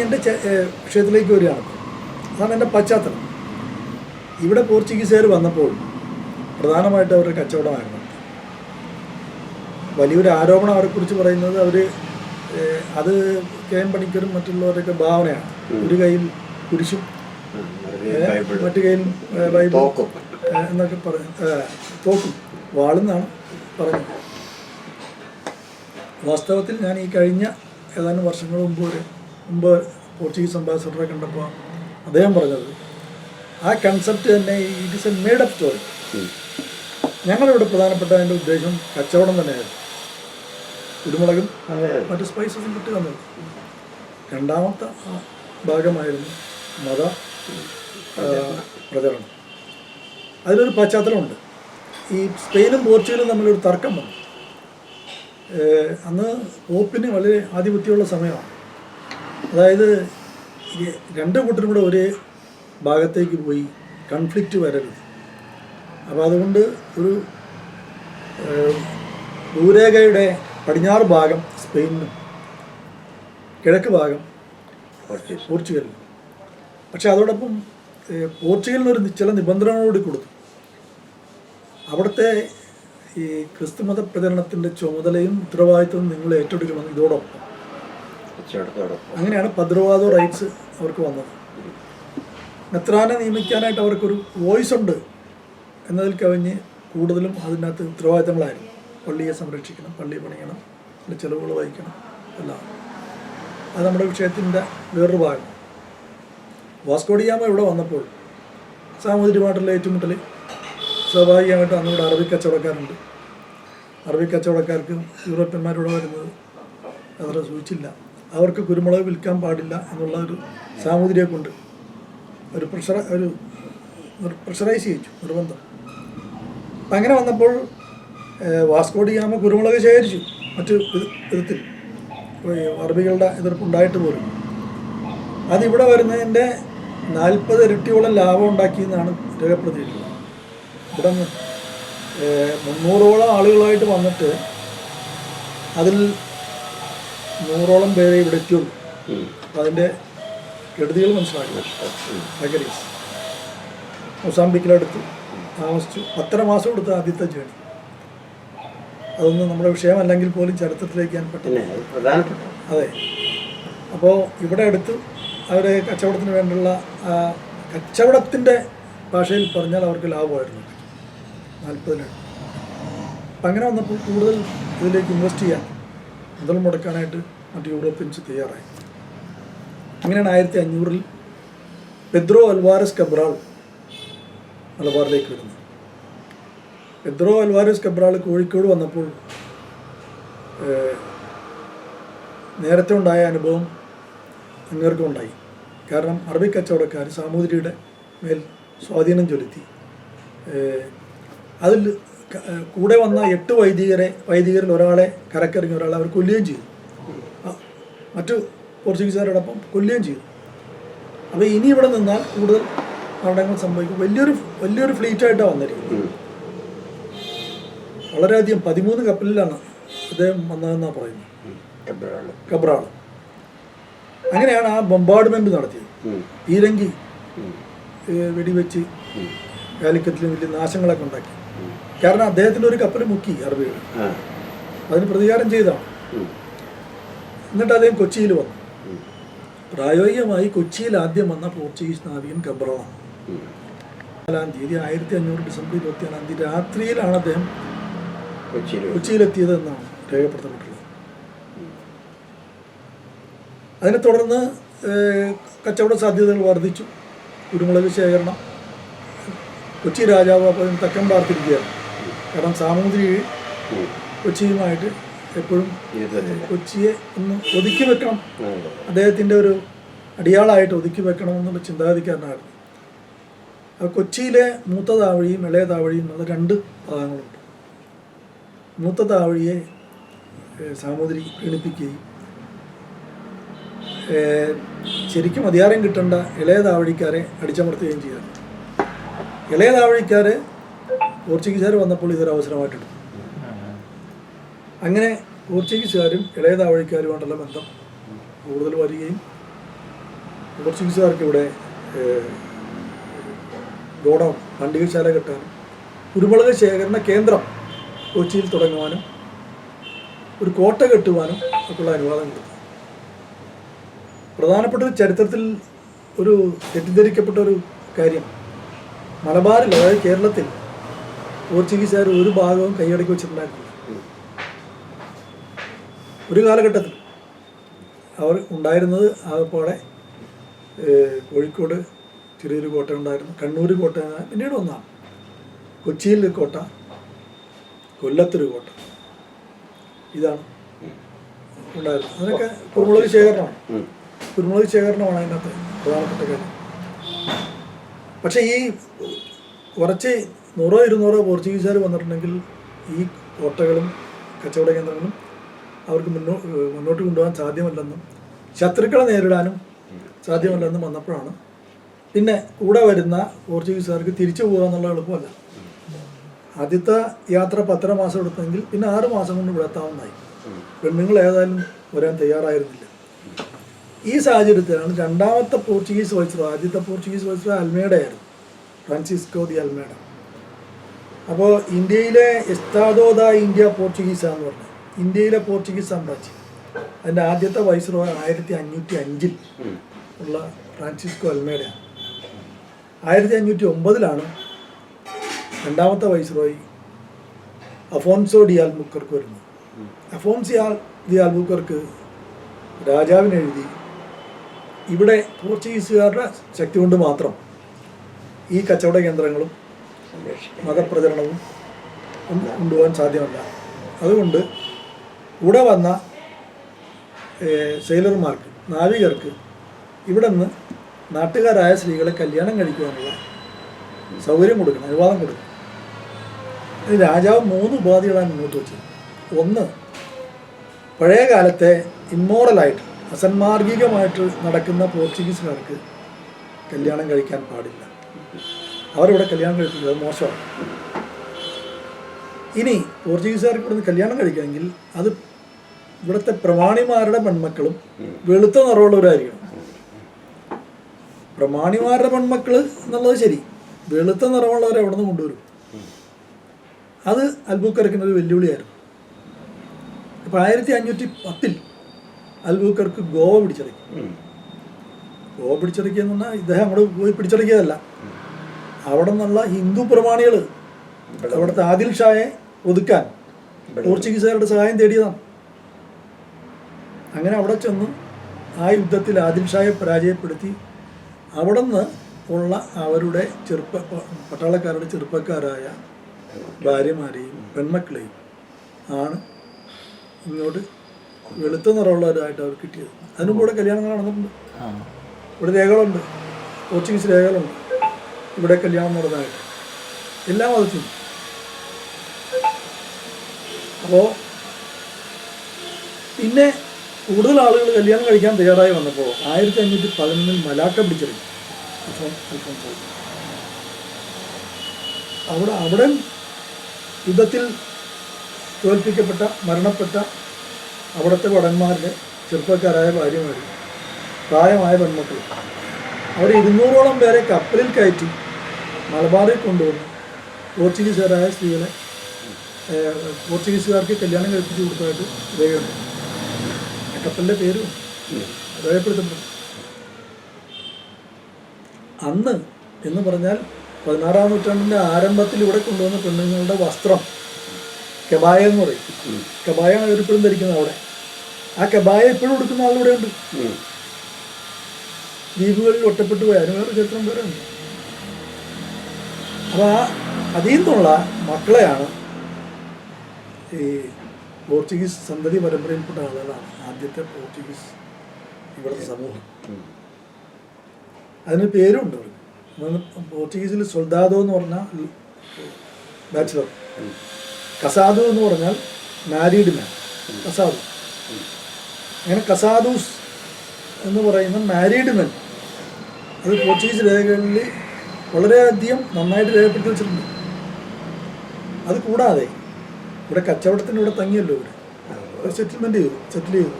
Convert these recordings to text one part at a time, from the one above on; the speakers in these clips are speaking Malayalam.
എൻ്റെ വിഷയത്തിലേക്ക് വരികയാണ്. അതാണ് എൻ്റെ പശ്ചാത്തലം. ഇവിടെ പോർച്ചുഗീസുകാർ വന്നപ്പോൾ പ്രധാനമായിട്ട് അവരുടെ കച്ചവടമായിരുന്നു. വലിയൊരു ആരോപണം അവരെക്കുറിച്ച് പറയുന്നത് അവർ അത് കെ എം പണിക്കരും മറ്റുള്ളവരൊക്കെ ഭാവനയാണ്. ഒരു കയ്യിൽ കുരിശും മറ്റു കയ്യിൽ ബൈബിൾ എന്നൊക്കെ തോക്കും വാളെന്നാണ് പറഞ്ഞത്. വാസ്തവത്തിൽ ഞാൻ ഈ കഴിഞ്ഞ ഏതാനും വർഷങ്ങൾ മുമ്പ് പോർച്ചുഗീസ് അംബാസഡറെ കണ്ടപ്പോൾ അദ്ദേഹം പറഞ്ഞത് ആ കൺസെപ്റ്റ് തന്നെ it is A made up story. ഞങ്ങളിവിടെ പ്രധാനപ്പെട്ട അതിൻ്റെ ഉദ്ദേശം കച്ചവടം തന്നെയായിരുന്നു. കുരുമുളകും മറ്റ് സ്പൈസസും കിട്ടുക എന്നത്. രണ്ടാമത്തെ ഭാഗമായിരുന്നു മത പ്രചരണം. അതിലൊരു പശ്ചാത്തലമുണ്ട്. ഈ സ്പെയിനും പോർച്ചുഗലും തമ്മിലൊരു തർക്കം വന്നു. അന്ന് പോപ്പിന് വളരെ ആധിപത്യമുള്ള സമയമാണ്. അതായത് രണ്ട് കൂട്ടരും കൂടെ ഒരേ ഭാഗത്തേക്ക് പോയി കൺഫ്ലിക്റ്റ് വരരുത്. അപ്പോൾ അതുകൊണ്ട് ഒരു ഭൂരേഖയുടെ പടിഞ്ഞാറ് ഭാഗം സ്പെയിനിനും കിഴക്ക് ഭാഗം പോർച്ചുഗലിനും. പക്ഷെ അതോടൊപ്പം പോർച്ചുഗലിനൊരു ചില നിബന്ധനകളോട് കൊടുത്തു. അവിടുത്തെ ഈ ക്രിസ്തുമത പ്രചരണത്തിൻ്റെ ചുമതലയും ഉത്തരവാദിത്വവും നിങ്ങൾ ഏറ്റെടുക്കുമെന്ന് ഇതോടൊപ്പം. അങ്ങനെയാണ് പദ്രവാദോ റൈറ്റ്സ് അവർക്ക് വന്നത്. മെത്രാനെ നിയമിക്കാനായിട്ട് അവർക്കൊരു വോയിസ് ഉണ്ട് എന്നതിൽ കവിഞ്ഞ് കൂടുതലും അതിനകത്ത് ഉത്തരവാദിത്തങ്ങളായിരുന്നു. പള്ളിയെ സംരക്ഷിക്കണം, പള്ളി പണിയണം, അതിൻ്റെ ചിലവുകൾ വഹിക്കണം എല്ലാം. അത് നമ്മുടെ വിഷയത്തിൻ്റെ വേറൊരു ഭാഗം. വാസ്കോഡിഗാമ ഇവിടെ വന്നപ്പോൾ സാമൂതിരിയുമായിട്ടുള്ള ഏറ്റുമുട്ടൽ സ്വാഭാവികമായിട്ട് അന്നിവിടെ അറബി കച്ചവടക്കാരുണ്ട്. അറബി കച്ചവടക്കാർക്ക് യൂറോപ്യന്മാരിവിടെ വരുന്നത് അത്ര സൂചിച്ചില്ല. അവർക്ക് കുരുമുളക് വിൽക്കാൻ പാടില്ല എന്നുള്ള ഒരു സാമൂതിരിയെ കൊണ്ട് ഒരു പ്രഷറൈസ് ചെയ്യിച്ചു, നിർബന്ധം. അപ്പം അങ്ങനെ വന്നപ്പോൾ വാസ്കോഡിഗാമ കുരുമുളക് ശേഖരിച്ചു. മറ്റ് വിധത്തിൽ അറബികളുടെ എതിർപ്പുണ്ടായിട്ട് പോലും അതിവിടെ വരുന്നതിൻ്റെ 40 ഇരട്ടിയോളം ലാഭം ഉണ്ടാക്കിയെന്നാണ് രേഖപ്പെടുത്തിയിട്ടുള്ളത്. ഇവിടെ നിന്ന് 300ഓളം ആളുകളായിട്ട് വന്നിട്ട് അതിൽ 100ഓളം പേരെ ഇവിടെ എത്തിയുള്ളൂ. അപ്പം അതിൻ്റെ കെടുതികൾ മനസ്സിലാക്കി. അഗരീസ് മൊസാംബിക്കിലടുത്ത് താമസിച്ചു. 1.5 മാസം കൊടുത്ത ആദ്യത്തെ ജേണി. അതൊന്നും നമ്മുടെ വിഷയമല്ലെങ്കിൽ പോലും ചരിത്രത്തിലേക്ക് ഞാൻ പറ്റില്ല. അതെ. അപ്പോൾ ഇവിടെ അടുത്ത് അവർ കച്ചവടത്തിന് വേണ്ടിയുള്ള കച്ചവടത്തിൻ്റെ ഭാഷയിൽ പറഞ്ഞാൽ അവർക്ക് ലാഭമായിരുന്നു 40. അപ്പം അങ്ങനെ വന്നപ്പോൾ കൂടുതൽ ഇതിലേക്ക് ഇൻവെസ്റ്റ് ചെയ്യാൻ മുതൽ മുടക്കാനായിട്ട് മറ്റ് യൂറോപ്യൻസ് തയ്യാറായി. അങ്ങനെയാണ് 1500 പെദ്രോ അൽവാരസ് കബ്രാൾ മലബാറിലേക്ക് വരുന്നത്. പെദ്രോ അൽവാരസ് കബ്രാൾ കോഴിക്കോട് വന്നപ്പോൾ നേരത്തെ ഉണ്ടായ അനുഭവം അങ്ങേർക്കും ഉണ്ടായി. കാരണം അറബി കച്ചവടക്കാർ സാമൂതിരിയുടെ മേൽ സ്വാധീനം ചെലുത്തി. അതിൽ കൂടെ വന്ന 8 വൈദികരിൽ ഒരാളെ കരക്കിറങ്ങി, ഒരാളെ അവർ കൊല്ലുകയും ചെയ്തു. മറ്റു പോർച്ചുഗീസുകാരോടൊപ്പം കൊല്ലുകയും ചെയ്തു. അപ്പോൾ ഇനി ഇവിടെ നിന്നാൽ കൂടുതൽ മരണങ്ങൾ സംഭവിക്കും. വലിയൊരു ഫ്ലീറ്റായിട്ടാണ് വന്നിരിക്കുന്നത്. വളരെയധികം 13 കപ്പലിലാണ് അദ്ദേഹം വന്നതെന്നാണ് പറയുന്നത്. കബ്രാൾ. അങ്ങനെയാണ് ആ ബോംബാർഡ്മെൻറ്റ് നടത്തിയത്. പീരങ്കി വെടിവെച്ച് കാലിക്കറ്റിലും വലിയ നാശങ്ങളൊക്കെ ഉണ്ടാക്കി. കാരണം അദ്ദേഹത്തിൻ്റെ ഒരു കപ്പൽ മുക്കി അറബികൾ. അതിന് പ്രതികാരം ചെയ്താണ്. എന്നിട്ട് അദ്ദേഹം കൊച്ചിയിൽ വന്നു. പ്രായോഗികമായി കൊച്ചിയിൽ ആദ്യം വന്ന പോർച്ചുഗീസ് നാവികൻ കബ്രാളാണ്. 4-ാം തീയതി 1500 ഡിസംബർ 24 രാത്രിയിലാണ് അദ്ദേഹം കൊച്ചിയിലെത്തിയത് എന്നാണ് രേഖപ്പെടുത്തപ്പെട്ടുള്ളത്. അതിനെ തുടർന്ന് കച്ചവട സാധ്യതകൾ വർദ്ധിച്ചു. കുരുമുളക് ശേഖരണം. കൊച്ചി രാജാവ് അപ്പോൾ തക്കം പാർത്തിരിക്കുകയാണ്. കാരണം സാമൂതിരി കൊച്ചിയുമായിട്ട് എപ്പോഴും കൊച്ചിയെ ഒന്ന് ഒതുക്കി വെക്കണം, അദ്ദേഹത്തിൻ്റെ ഒരു അടിയാളായിട്ട് ഒതുക്കി വെക്കണമെന്നുള്ള ചിന്താഗതിക്കാരനായിരുന്നു. കൊച്ചിയിലെ മൂത്ത താവഴിയും ഇളയ താവഴിയും എന്നുള്ള 2 ഭാഗങ്ങളുണ്ട്. മൂത്ത താവഴിയെ സാമൂതിരി പ്രീണിപ്പിക്കുകയും ശരിക്കും അധികാരം കിട്ടേണ്ട ഇളയ താവഴിക്കാരെ അടിച്ചമർത്തുകയും ചെയ്തു. ഇളയ താവഴിക്കാർ പോർച്ചുഗീസുകാർ വന്നപ്പോൾ ഇതൊരു അവസരമായിട്ടെടുത്തു. അങ്ങനെ പോർച്ചുഗീസുകാരും ഇളയ താവഴിക്കാരുമായിട്ടുള്ള ബന്ധം കൂടുതൽ വരികയും പോർച്ചുഗീസുകാർക്ക് ഇവിടെ ഗോഡൗൺ പണ്ടികശാല കെട്ടാനും കുരുമുളക് ശേഖരണ കേന്ദ്രം കൊച്ചിയിൽ തുടങ്ങുവാനും ഒരു കോട്ട കെട്ടുവാനും ഒക്കെയുള്ള അനുവാദം കൊടുത്തു. പ്രധാനപ്പെട്ട ഒരു ചരിത്രത്തിൽ ഒരു തെറ്റിദ്ധരിക്കപ്പെട്ട ഒരു കാര്യം, മലബാറിൽ അതായത് കേരളത്തിൽ പോർച്ചുഗീസുകാർ ഒരു ഭാഗവും കൈയടക്കി വെച്ചിട്ടുണ്ടായിരുന്നില്ല. ഒരു കാലഘട്ടത്തിൽ അവർ ഉണ്ടായിരുന്നത് ആകെപ്പാടെ കോഴിക്കോട് ചെറിയൊരു കോട്ട ഉണ്ടായിരുന്നു, കണ്ണൂർ കോട്ട പിന്നീട് ഒന്നാണ്, കൊച്ചിയിൽ ഒരു കോട്ട, കൊല്ലത്തൊരു കോട്ട, ഇതാണ് ഉണ്ടായിരുന്നത്. അതിനൊക്കെ കുരുമുളക് ശേഖരണമാണ് അതിനകത്ത് പ്രധാനപ്പെട്ട കാര്യം. പക്ഷേ ഈ കുറച്ച് 100-200 പോർച്ചുഗീസുകാർ വന്നിട്ടുണ്ടെങ്കിൽ ഈ കോട്ടകളും കച്ചവട കേന്ദ്രങ്ങളും അവർക്ക് മുന്നോട്ട് കൊണ്ടുപോകാൻ സാധ്യമല്ലെന്നും ശത്രുക്കളെ നേരിടാനും സാധ്യമല്ലെന്നും വന്നപ്പോഴാണ് പിന്നെ കൂടെ വരുന്ന പോർച്ചുഗീസുകാർക്ക് തിരിച്ചു പോകുക എന്നുള്ള എളുപ്പമല്ല. ആദ്യത്തെ യാത്ര 10 മാസം എടുത്തെങ്കിൽ പിന്നെ 6 മാസം കൊണ്ട് ഇവിടെ എത്താവുന്നതായി. പെണ്ണുങ്ങൾ ഏതായാലും വരാൻ തയ്യാറായിരുന്നില്ല. ഈ സാഹചര്യത്തിലാണ് രണ്ടാമത്തെ പോർച്ചുഗീസ് വൈസ്രോയ്, ആദ്യത്തെ പോർച്ചുഗീസ് വൈസ്രോയ് അൽമേഡയായിരുന്നു, ഫ്രാൻസിസ്കോ ദി അൽമേഡ. അപ്പോൾ ഇന്ത്യയിലെ എസ്താദോ ദ ഇന്ത്യ പോർച്ചുഗീസ എന്ന് പറഞ്ഞത് ഇന്ത്യയിലെ പോർച്ചുഗീസ് സാമ്രാജ്യം, അതിൻ്റെ ആദ്യത്തെ വൈസ്രോയ് 1505 ഉള്ള ഫ്രാൻസിസ്കോ അൽമേഡയാണ്. 1509 രണ്ടാമത്തെ വൈസ്രോയ് അഫോൻസോ ഡി ആൽബുക്കർക്ക് വരുന്നത്. അഫോൻസോ ഡി ആൽബുക്കർക്ക് രാജാവിനെഴുതി ഇവിടെ പോർച്ചുഗീസുകാരുടെ ശക്തി കൊണ്ട് മാത്രം ഈ കച്ചവട കേന്ദ്രങ്ങളും മതപ്രചരണവും കൊണ്ടുപോകാൻ സാധ്യമല്ല. അതുകൊണ്ട് കൂടെ വന്ന സെയിലർമാർക്ക്, നാവികർക്ക് ഇവിടെ നിന്ന് നാട്ടുകാരായ സ്ത്രീകളെ കല്യാണം കഴിക്കുവാനുള്ള സൗകര്യം കൊടുക്കണം, അനുവാദം കൊടുക്കണം. ഇത് രാജാവ് 3 ഉപാധികളാണ് മുന്നോട്ട് വെച്ചത്. ഒന്ന്, പഴയ കാലത്തെ ഇമ്മോറലായിട്ട് അസന്മാർഗികമായിട്ട് നടക്കുന്ന പോർച്ചുഗീസുകാർക്ക് കല്യാണം കഴിക്കാൻ പാടില്ല, അവരിവിടെ കല്യാണം കഴിക്കുന്നത് അത് മോശമാണ്. ഇനി പോർച്ചുഗീസുകാർക്ക് ഇവിടുന്ന് കല്യാണം കഴിക്കാമെങ്കിൽ അത് ഇവിടുത്തെ പ്രമാണിമാരുടെ പെൺമക്കളും വെളുത്ത നിറമുള്ളവരായിരിക്കണം. പ്രമാണിമാരുടെ പെൺമക്കൾ എന്നുള്ളത് ശരി, വെളുത്ത നിറമുള്ളവരെ എവിടെ നിന്ന് കൊണ്ടുവരും? അത് അൽബുക്കർക്കിനൊരു വെല്ലുവിളിയായിരുന്നു. ഇപ്പം 1510 അൽബുക്കർക്ക് ഗോവ പിടിച്ചടക്കി. ഗോവ പിടിച്ചടക്കിയെന്ന് പറഞ്ഞാൽ ഇദ്ദേഹം അങ്ങോട്ട് പോയി പിടിച്ചടക്കിയതല്ല, അവിടെ നിന്നുള്ള ഹിന്ദു പ്രമാണികൾ അവിടുത്തെ ആദിൽ ഷായെ ഒതുക്കാൻ പോർച്ചുഗീസുകാരുടെ സഹായം തേടിയതാണ്. അങ്ങനെ അവിടെ ചെന്ന് ആ യുദ്ധത്തിൽ ആദിൽ ഷായെ പരാജയപ്പെടുത്തി അവിടെ നിന്ന് ഉള്ള അവരുടെ പട്ടാളക്കാരുടെ ചെറുപ്പക്കാരായ ഭാര്യമാരെയും പെൺമക്കളെയും ആണ് ഇങ്ങോട്ട് വെളുത്ത നിറമുള്ളവരായിട്ട് അവർ കിട്ടിയത്. അതിനും കൂടെ കല്യാണങ്ങൾ നടന്നിട്ടുണ്ട്. ഇവിടെ രേഖകളുണ്ട്, പോർച്ചുഗീസ് രേഖകളുണ്ട് ഇവിടെ കല്യാണം നടന്നതായിട്ട് എല്ലാ മതത്തിനും. അപ്പോൾ പിന്നെ കൂടുതൽ ആളുകൾ കല്യാണം കഴിക്കാൻ തയ്യാറായി വന്നപ്പോൾ 1511 മലാക്ക പിടിച്ചെടുക്കും അൽഫോൻസോ. അവിടെ യുദ്ധത്തിൽ തോൽപ്പിക്കപ്പെട്ട മരണപ്പെട്ട അവിടുത്തെ ഭടന്മാരുടെ ചെറുപ്പക്കാരായ ഭാര്യമാർ, പ്രായമായ പെൺമക്കൾ, അവർ 200ഓളം പേരെ കപ്പലിൽ കയറ്റി മലബാറിൽ കൊണ്ടുവന്ന് പോർച്ചുഗീസുകാരായ സ്ത്രീകളെ പോർച്ചുഗീസുകാർക്ക് കല്യാണം കഴിപ്പിച്ചു കൊടുത്തതായിട്ട് രേഖയുണ്ട്. കപ്പലിൻ്റെ പേരും രേഖപ്പെടുത്തപ്പെട്ടു. അന്ന് എന്ന് പറഞ്ഞാൽ 16-ാം നൂറ്റാണ്ടിൻ്റെ ആരംഭത്തിൽ ഇവിടെ കൊണ്ടുവന്ന പെണ്ണുങ്ങളുടെ വസ്ത്രം കെബായ എന്ന് പറയും. കെബായാണ് അവരിപ്പോഴും ധരിക്കുന്നത് അവിടെ. ആ കെബായ ഇപ്പോഴും കൊടുക്കുന്ന ആളിവിടെ ഉണ്ട്. ദ്വീപുകളിൽ ഒറ്റപ്പെട്ടു പോയി, അതിന് വേറെ ചരിത്രം വേറെ ഉണ്ട്. അപ്പോൾ അതിൽ നിന്നുള്ള മക്കളെയാണ് ഈ പോർച്ചുഗീസ് സന്തതി പരമ്പരയിൽപ്പെട്ട ആളുകളാണ് ആദ്യത്തെ പോർച്ചുഗീസ് ഇവിടുത്തെ സമൂഹം. അതിന് പേരുണ്ട്. പോർച്ചുഗീസിൽ സൊൽദാദോ എന്ന് പറഞ്ഞാൽ ബാച്ചിലർ, കസാദോ എന്ന് പറഞ്ഞാൽ മാരീഡ് മാൻ, കസാദോ. അങ്ങനെ കസാദൂസ് എന്ന് പറയുന്ന മാരീഡ് മെൻ അത് പോർച്ചുഗീസ് രേഖകളിൽ വളരെയധികം നന്നായിട്ട് രേഖപ്പെടുത്തി വെച്ചിട്ടുണ്ട്. അത് കൂടാതെ ഇവിടെ കച്ചവടത്തിന് ഇവിടെ തങ്ങിയല്ലോ, ഇവിടെ സെറ്റിൽ ചെയ്തു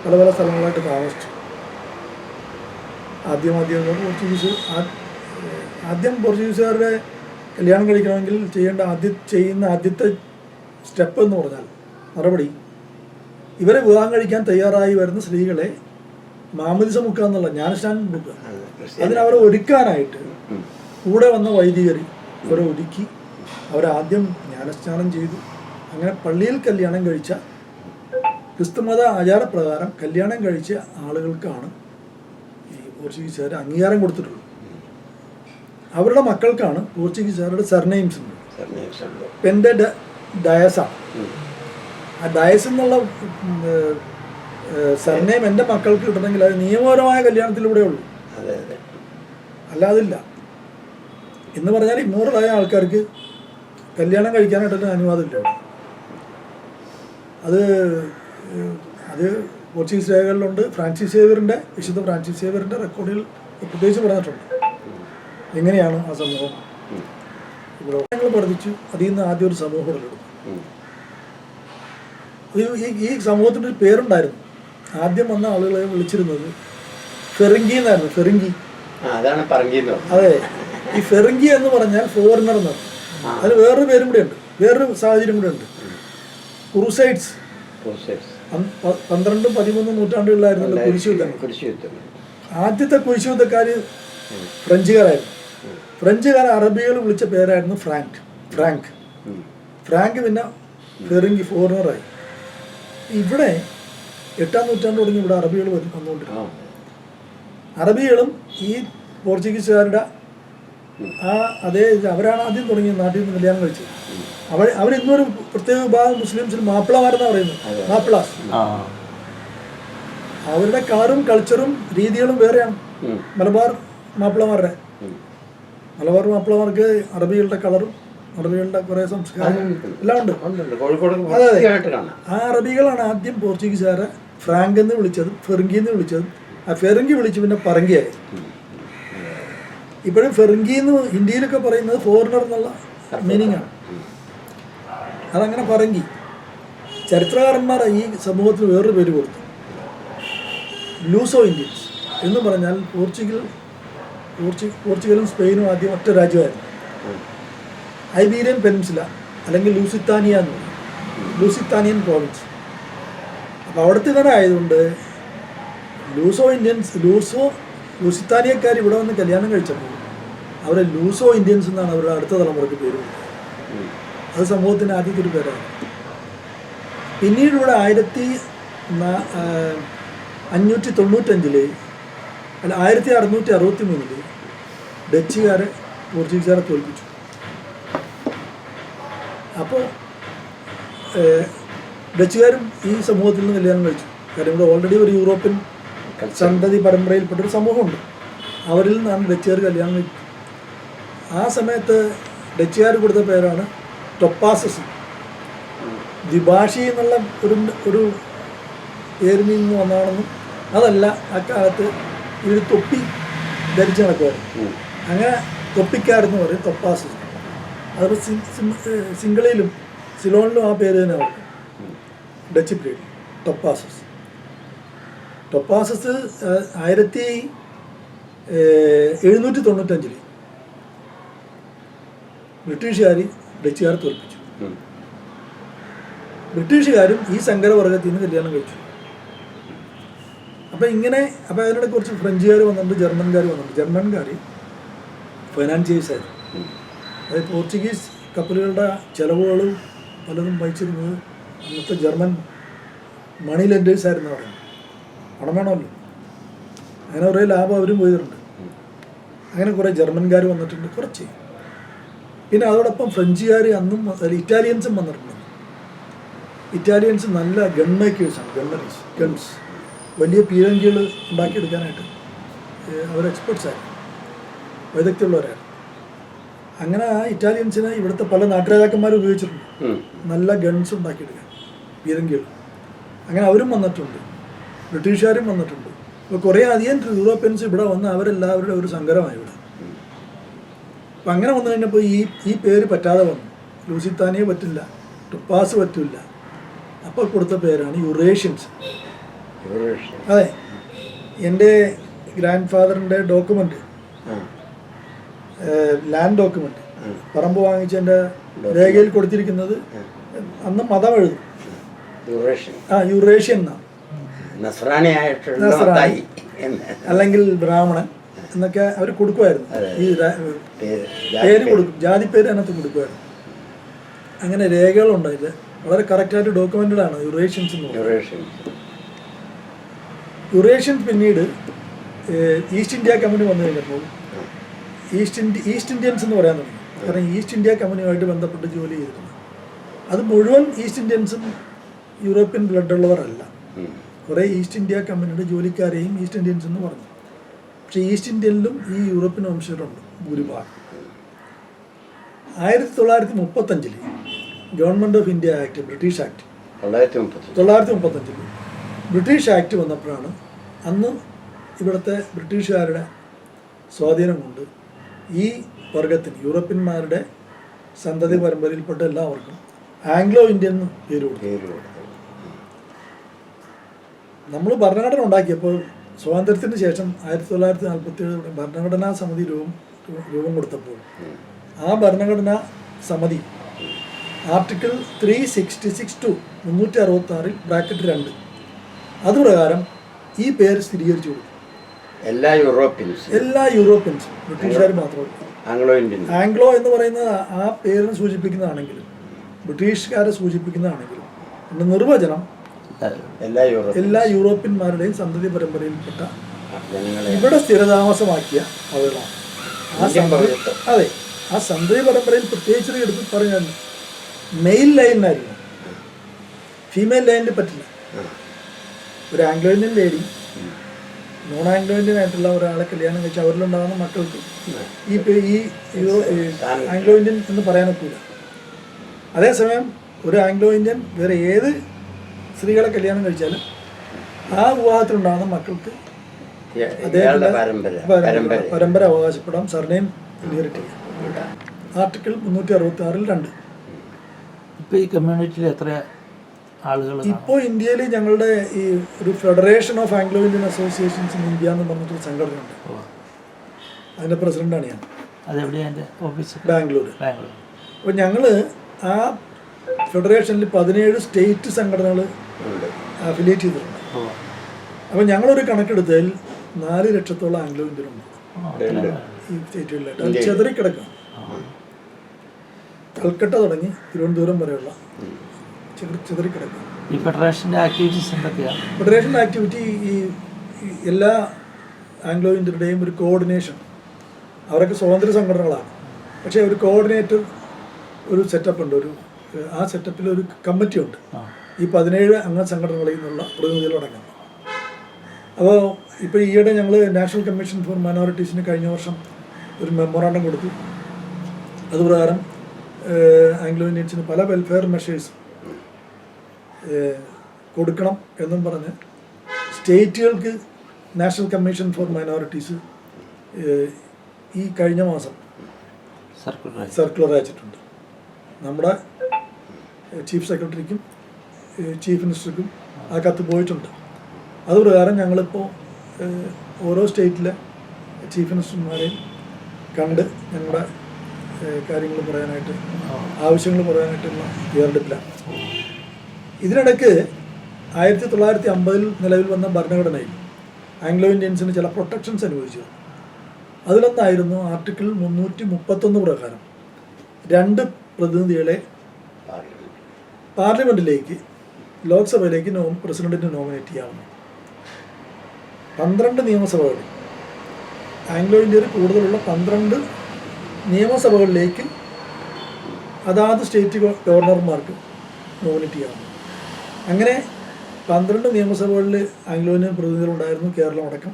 പല പല സ്ഥലങ്ങളായിട്ട് താമസിച്ചു. ആദ്യം പോർച്ചുഗീസുകാരുടെ കല്യാണം കഴിക്കണമെങ്കിൽ ചെയ്യുന്ന ആദ്യത്തെ സ്റ്റെപ്പ് എന്ന് പറഞ്ഞാൽ മറുപടി ഇവരെ വിവാഹം കഴിക്കാൻ തയ്യാറായി വരുന്ന സ്ത്രീകളെ മാമോദിസ മുക്കുക എന്നുള്ള ജ്ഞാനസ്നാനം കൊടുക്കുക. അതിനവരെ ഒരുക്കാനായിട്ട് കൂടെ വന്ന വൈദികർ അവരെ ഒരുക്കി അവരാദ്യം ജ്ഞാനസ്നാനം ചെയ്തു. അങ്ങനെ പള്ളിയിൽ കല്യാണം കഴിച്ച ക്രിസ്തുമത ആചാരപ്രകാരം കല്യാണം കഴിച്ച ആളുകൾക്കാണ് ഈ പോർച്ചുഗീസുകാർ അംഗീകാരം കൊടുത്തിട്ടുള്ളത്. അവരുടെ മക്കൾക്കാണ് പോർച്ചുഗീസുകാരുടെ സർനെയിംസ് ഉണ്ട്. പെൻ്റെ ഡയസ, ആ ഡയസ് എന്നുള്ള സർനെയിം എൻ്റെ മക്കൾക്ക് കിട്ടണമെങ്കിൽ അത് നിയമപരമായ കല്യാണത്തിലൂടെ ഉള്ളൂ, അല്ലാതില്ല. എന്ന് പറഞ്ഞാൽ ഇമ്മോറലായ ആൾക്കാർക്ക് കല്യാണം കഴിക്കാനായിട്ടൊരു അനുവാദമില്ല. അത് പോർച്ചുഗീസ് രേഖകളിലുണ്ട്. വിശുദ്ധ ഫ്രാൻസിസ് സേവ്യറിൻ്റെ റെക്കോർഡിൽ പ്രത്യേകിച്ച് പറഞ്ഞിട്ടുണ്ട് എങ്ങനെയാണ് ആ സമൂഹം ഇവിടെ ഞങ്ങൾ പഠിച്ചു. അതിൽ നിന്ന് ആദ്യം ഒരു സമൂഹം ഉടലെടുത്തു. ഈ സമൂഹത്തിൻ്റെ ഒരു പേരുണ്ടായിരുന്നു. ആദ്യം വന്ന ആളുകളെ വിളിച്ചിരുന്നത് ഫെറിങ്കി എന്നായിരുന്നു. ഫെറിങ്കി, അതെ. ഈ ഫെറിങ്കി എന്ന് പറഞ്ഞാൽ ഫോറിനർ എന്നാണ്. അതിന് വേറൊരു പേരും കൂടെ ഉണ്ട്, വേറൊരു സാഹചര്യം കൂടെ ഉണ്ട്. ക്രൂസൈഡ്സ് 12, 13 നൂറ്റാണ്ടുകളിലായിരുന്നല്ലോ കുരിശുയുദ്ധം. ആദ്യത്തെ കുരിശുയുദ്ധക്കാർ ഫ്രഞ്ചുകാരായിരുന്നു. ഫ്രഞ്ചുകാർ അറബികൾ വിളിച്ച പേരായിരുന്നു ഫ്രാങ്ക്. പിന്നെ ഫെറിങ്കി, ഫോറിനറായി. ഇവിടെ 8-ാം നൂറ്റാണ്ട് തുടങ്ങി ഇവിടെ അറബികൾ വന്നുകൊണ്ടിരുന്നു. അറബികളും ഈ പോർച്ചുഗീസുകാരുടെ അവരാണ് ആദ്യം തുടങ്ങി നാട്ടിൽ നിന്ന് കല്യാണം കഴിച്ചത്. അവരിന്നൊരു പ്രത്യേക വിഭാഗം മുസ്ലിംസിൽ മാപ്പിളമാരെന്നാണ് പറയുന്നത്. മാപ്പിളാസ്. അവരുടെ കളറും കൾച്ചറും രീതികളും വേറെയാണ്. മലബാർ മാപ്പിളമാർക്ക് അറബികളുടെ കളറും അറബികളുടെ കുറെ സംസ്കാരം എല്ലാം ഉണ്ട്. അതെ, ആ അറബികളാണ് ആദ്യം പോർച്ചുഗീസുകാരെ ഫ്രാങ്ക് എന്ന് വിളിച്ചതും ഫെറിങ്കി എന്ന് വിളിച്ചതും. ആ ഫെറിങ്കി വിളിച്ച് പിന്നെ പറങ്കിയായി. ഇപ്പോഴും ഫെറിങ്കി എന്ന് ഹിന്ദിയിലൊക്കെ പറയുന്നത് ഫോറിനർ എന്നുള്ള മീനിങ് ആണ്. അതങ്ങനെ പറങ്കി. ചരിത്രകാരന്മാർ ഈ സമൂഹത്തിന് വേറൊരു പേര് കൊടുത്തു, ലൂസോ ഇന്ത്യൻസ് എന്ന് പറഞ്ഞാൽ പോർച്ചുഗലും സ്പെയിനും ആദ്യം ഒറ്റ രാജ്യമായിരുന്നു. ഐബീരിയൻ പെനിൻസുല അല്ലെങ്കിൽ ലൂസിത്താനിയൻ പ്രോവിൻസ്. അപ്പോൾ അവിടുത്തെ തന്നെ ആയതുകൊണ്ട് ലൂസിത്താനിയക്കാർ ഇവിടെ വന്ന് കല്യാണം കഴിച്ചപ്പോൾ അവരെ ലൂസോ ഇന്ത്യൻസ് എന്നാണ് അവരുടെ അടുത്ത തലമുറയ്ക്ക് പേര് കൊടുത്തത്. അത് സമൂഹത്തിൻ്റെ ആദ്യത്തെ ഒരു പേരാണ്. പിന്നീട് ഇവിടെ 1663 ഡച്ചുകാരെ പോർച്ചുഗീസുകാരെ തോൽപ്പിച്ചു. അപ്പോൾ ഡച്ചുകാരും ഈ സമൂഹത്തിൽ നിന്ന് കല്യാണം കഴിച്ചു. കാര്യം ഇവിടെ ഓൾറെഡി ഒരു യൂറോപ്യൻ സന്തതി പരമ്പരയിൽപ്പെട്ടൊരു സമൂഹമുണ്ട്. അവരിൽ നിന്നാണ് ഡച്ചുകാർ കല്യാണം കഴിച്ചു. ആ സമയത്ത് ഡച്ചുകാർ കൊടുത്ത പേരാണ് ടൊപ്പാസസ്. ദ്വിഭാഷി എന്നുള്ള ഒരു പേരിൽ നിന്ന് വന്നതാണെന്നും അതല്ല, അക്കാലത്ത് ഇവർ തൊപ്പി ധരിച്ച് നടക്കുമായിരുന്നു. അങ്ങനെ തൊപ്പിക്കാരെന്ന് പറയും ടൊപ്പാസസ്. അതിപ്പോൾ സിംഗിളിലും സിലോണിലും ആ പേര് തന്നെ അവർക്ക് ഡച്ച് പീരീഡ് ടൊപ്പാസസ് 1795 ബ്രിട്ടീഷുകാർ ഡച്ചുകാരെ തോൽപ്പിച്ചു. ബ്രിട്ടീഷുകാരും ഈ സങ്കരവർഗത്തിൽ നിന്ന് കല്യാണം കഴിച്ചു. അപ്പോൾ അതിനിടെ കുറച്ച് ഫ്രഞ്ചുകാർ വന്നിട്ടുണ്ട്, ജർമ്മൻകാർ വന്നിട്ടുണ്ട്. ജർമ്മൻകാർ ഫൈനാൻസിയേഴ്സായിരുന്നു. അതായത് പോർച്ചുഗീസ് കപ്പലുകളുടെ ചിലവുകളും പലതും വഹിച്ചിരുന്നത് അന്നത്തെ ജർമ്മൻ മണി ലെൻഡേഴ്സ് ആയിരുന്നു പറയുന്നത്. പണം വേണമല്ലോ, അങ്ങനെ കുറേ ലാഭം അവരും പോയിട്ടുണ്ട്. അങ്ങനെ കുറേ ജർമ്മൻകാർ വന്നിട്ടുണ്ട് കുറച്ച്. പിന്നെ അതോടൊപ്പം ഫ്രഞ്ചുകാർ അന്നും ഇറ്റാലിയൻസും വന്നിട്ടുണ്ട്. ഇറ്റാലിയൻസ് നല്ല ഗൺ മേക്കേഴ്സാണ്, ഗൺസ്, വലിയ പീരങ്കികൾ ഉണ്ടാക്കിയെടുക്കാനായിട്ട് അവർ എക്സ്പെർട്സായിരുന്നു, വൈദഗ്ധ്യമുള്ളവരായിരുന്നു. അങ്ങനെ ആ ഇറ്റാലിയൻസിനെ ഇവിടുത്തെ പല നാട്ടുരാജാക്കന്മാരും ഉപയോഗിച്ചിട്ടുണ്ട്, നല്ല ഗൺസ് ഉണ്ടാക്കിയെടുക്കാൻ, പീരങ്കികൾ. അങ്ങനെ അവരും വന്നിട്ടുണ്ട്, ബ്രിട്ടീഷുകാരും വന്നിട്ടുണ്ട്. അപ്പോൾ കുറേ അധികം യൂറോപ്യൻസ് ഇവിടെ വന്ന് അവരെല്ലാവരുടെ ഒരു സങ്കരമായി ഇവിടെ. അപ്പം അങ്ങനെ വന്നു കഴിഞ്ഞപ്പോൾ ഈ പേര് പറ്റാതെ വന്നു. ലൂസിത്താനിയ പറ്റില്ല, ടൊപ്പാസ് പറ്റില്ല. അപ്പോൾ കൊടുത്ത പേരാണ് യുറേഷ്യൻസ്. അതെ, എൻ്റെ ഗ്രാൻഡ് ഫാദറിൻ്റെ ഡോക്യുമെൻ്റ്, ലാൻഡ് ഡോക്യുമെൻ്റ്, പറമ്പ് വാങ്ങിച്ചതിൻ്റെ രേഖയിൽ കൊടുത്തിരിക്കുന്നത് അന്ന് മതം എഴുതും, യുറേഷ്യൻ എന്നാണ്, അല്ലെങ്കിൽ ബ്രാഹ്മണൻ എന്നൊക്കെ അവർ കൊടുക്കുമായിരുന്നു. ഈ പേര് കൊടുക്കും, ജാതി പേര് അതിനകത്ത് കൊടുക്കുമായിരുന്നു. അങ്ങനെ രേഖകളുണ്ട്. ഇത് വളരെ കറക്റ്റായിട്ട് ഡോക്യുമെന്റഡ് ആണ് യുറേഷ്യൻസ് എന്ന് പറയുന്നത്. യുറേഷ്യൻസ് പിന്നീട് ഈസ്റ്റ് ഇന്ത്യ കമ്പനി വന്നു കഴിഞ്ഞപ്പോൾ ഈസ്റ്റ് ഇന്ത്യൻസ് എന്ന് പറയാൻ തുടങ്ങി. കാരണം ഈസ്റ്റ് ഇന്ത്യ കമ്പനിയുമായിട്ട് ബന്ധപ്പെട്ട് ജോലി ചെയ്തിരുന്നു. അത് മുഴുവൻ ഈസ്റ്റ് ഇന്ത്യൻസും യൂറോപ്യൻ ബ്ലഡുള്ളവരല്ല. കുറേ ഈസ്റ്റ് ഇന്ത്യ കമ്പനിയുടെ ജോലിക്കാരെയും ഈസ്റ്റ് ഇന്ത്യൻസ് എന്ന് പറഞ്ഞു. പക്ഷേ ഈസ്റ്റ് ഇന്ത്യനിലും ഈ യൂറോപ്യൻ വംശജരുണ്ട് ഭൂരിഭാഗം. 1935 government of India act, British act 1935 British act വന്നപ്പോഴാണ് അന്ന് ഇവിടുത്തെ ബ്രിട്ടീഷുകാരുടെ സ്വാധീനം കൊണ്ട് ഈ വർഗത്തിന്, യൂറോപ്യന്മാരുടെ സന്തതി പരമ്പരയിൽപ്പെട്ട എല്ലാവർക്കും ആംഗ്ലോ ഇന്ത്യൻ എന്ന് പേര് കൊടുത്തു. നമ്മൾ ഭരണഘടന ഉണ്ടാക്കിയപ്പോൾ സ്വാതന്ത്ര്യത്തിന് ശേഷം 1947 ഭരണഘടനാ സമിതി രൂപം കൊടുത്തപ്പോൾ ആ ഭരണഘടനാ സമിതി ആർട്ടിക്കിൾ 366(2) 366 ബ്രാക്കറ്റ് 2 അതുപ്രകാരം ഈ പേര് സ്ഥിരീകരിച്ചു കൊടുത്തു. എല്ലാ യൂറോപ്യൻസും ബ്രിട്ടീഷുകാർ മാത്രമല്ല. ആംഗ്ലോ എന്ന് പറയുന്നത് ആ പേരിനെ സൂചിപ്പിക്കുന്നതാണെങ്കിലും ബ്രിട്ടീഷുകാരെ സൂചിപ്പിക്കുന്നതാണെങ്കിലും അതിൻ്റെ നിർവചനം എല്ലാ യൂറോപ്യന്മാരുടെയും സന്തതി പരമ്പരയിൽപ്പെട്ട ഇവിടെ സ്ഥിരതാമസമാക്കിയ ആളുകളാണ്. അതെ, ആ സന്തതി പരമ്പരയിൽ പ്രത്യേകിച്ച് എടുത്ത് പറഞ്ഞാൽ മെയിൽ ലൈനിലായിരുന്നു, ഫീമെയിൽ ലൈനിൽ പറ്റില്ല. ഒരു Anglo Indian lady non Anglo Indian ആയിട്ടുള്ള ഒരാളെ കല്യാണം കഴിച്ച് അവരിലുണ്ടാകുന്ന മക്കൾക്ക് ഈ ആംഗ്ലോ ഇന്ത്യൻ എന്ന് പറയാനൊക്കില്ല. അതേസമയം ഒരു ആംഗ്ലോ ഇന്ത്യൻ വേറെ ഏത് സ്ത്രീകളെ കല്യാണം കഴിച്ചാലും ആ വിവാഹത്തിലുണ്ടാകുന്ന മക്കൾക്ക് അദ്ദേഹത്തിൻ്റെ പരമ്പര അവകാശപ്പെടാം, സർനെയിം ഇൻഹെറിറ്റ് ചെയ്യാം. ആർട്ടിക്കിൾ 366(2). ഇപ്പോൾ ഈ കമ്മ്യൂണിറ്റിയിൽ എത്ര ആളുകൾ? ഇപ്പോൾ ഇന്ത്യയിൽ ഞങ്ങളുടെ ഈ ഒരു federation of Anglo Indian associations in India എന്ന് പറഞ്ഞിട്ടൊരു സംഘടനയുണ്ട്. അതിൻ്റെ പ്രസിഡന്റാണ് ഞാൻ. അതെവിടെയാണ് ഓഫീസ്? ബാംഗ്ലൂർ. അപ്പോൾ ഞങ്ങൾ ആ ഫെഡറേഷനിൽ 17 സ്റ്റേറ്റ് സംഘടനകൾ അഫിലിയേറ്റ് ചെയ്തിട്ടുണ്ട്. അപ്പോൾ ഞങ്ങളൊരു കണക്കെടുത്തതിൽ 4 ലക്ഷത്തോളം ആംഗ്ലോ ഇന്ത്യനുണ്ട് ഈ സ്റ്റേറ്റുകളിലായിട്ട്. അത് ചെതറിക്കിടക്കുക. കൽക്കട്ട തുടങ്ങി തിരുവനന്തപുരം വരെയുള്ള ചെതറിക്കിടക്കുക. ഈ ഫെഡറേഷൻ്റെ ആക്ടിവിറ്റീസ് എന്തൊക്കെയാണ്? ഫെഡറേഷൻ്റെ ആക്ടിവിറ്റി ഈ എല്ലാ ആംഗ്ലോ ഇന്ത്യയുടെയും ഒരു കോർഡിനേഷൻ. അവരൊക്കെ സ്വതന്ത്ര സംഘടനകളാണ്, പക്ഷേ ഒരു കോർഡിനേറ്റർ, ഒരു സെറ്റപ്പ് ഉണ്ട്. ആ സെറ്റപ്പിൽ ഒരു കമ്മിറ്റി ഉണ്ട്. ഈ 17 അംഗ സംഘടനകളിൽ നിന്നുള്ള പ്രതിനിധികളടങ്ങും. അപ്പോൾ ഇപ്പോൾ ഈയിടെ ഞങ്ങൾ നാഷണൽ കമ്മീഷൻ ഫോർ മൈനോറിറ്റീസിന് കഴിഞ്ഞ വർഷം ഒരു മെമ്മോറാണ്ടം കൊടുത്തു. അതുപ്രകാരം ആംഗ്ലോ ഇന്ത്യൻസിന് പല വെൽഫെയർ മെഷേഴ്സ് കൊടുക്കണം എന്നും പറഞ്ഞ് സ്റ്റേറ്റുകൾക്ക് നാഷണൽ കമ്മീഷൻ ഫോർ മൈനോറിറ്റീസ് ഈ കഴിഞ്ഞ മാസം സർക്കുലർ അയച്ചിട്ടുണ്ട്. നമ്മുടെ ചീഫ് സെക്രട്ടറിക്കും ചീഫ് മിനിസ്റ്റർക്കും ആ കത്ത് പോയിട്ടുണ്ട്. അതുപ്രകാരം ഞങ്ങളിപ്പോൾ ഓരോ സ്റ്റേറ്റിലെ ചീഫ് മിനിസ്റ്റർമാരെയും കണ്ട് ഞങ്ങളുടെ കാര്യങ്ങൾ പറയാനായിട്ട്, ആവശ്യങ്ങൾ പറയാനായിട്ടുള്ള തയ്യാറെടുപ്പിലാണ്. ഇതിനിടയ്ക്ക് 1950 നിലവിൽ വന്ന ഭരണഘടനയിൽ ആംഗ്ലോ ഇന്ത്യൻസിന് ചില പ്രൊട്ടക്ഷൻസ് അനുവദിച്ചു. അതിലൊന്നായിരുന്നു ആർട്ടിക്കിൾ 331 പ്രകാരം 2 പ്രതിനിധികളെ പാർലമെൻറ്റിലേക്ക്, ലോക്സഭയിലേക്ക് പ്രസിഡന്റിനെ നോമിനേറ്റ് ചെയ്യാവുന്നു. 12 നിയമസഭകളിൽ, ആംഗ്ലോ ഇന്ത്യയിൽ കൂടുതലുള്ള 12 നിയമസഭകളിലേക്ക് അതാത് സ്റ്റേറ്റ് ഗവർണർമാർക്ക് നോമിനേറ്റ് ചെയ്യാവുന്നു. അങ്ങനെ 12 നിയമസഭകളിൽ ആംഗ്ലോ ഇന്ത്യൻ പ്രതിനിധികളുണ്ടായിരുന്നു, കേരളം അടക്കം.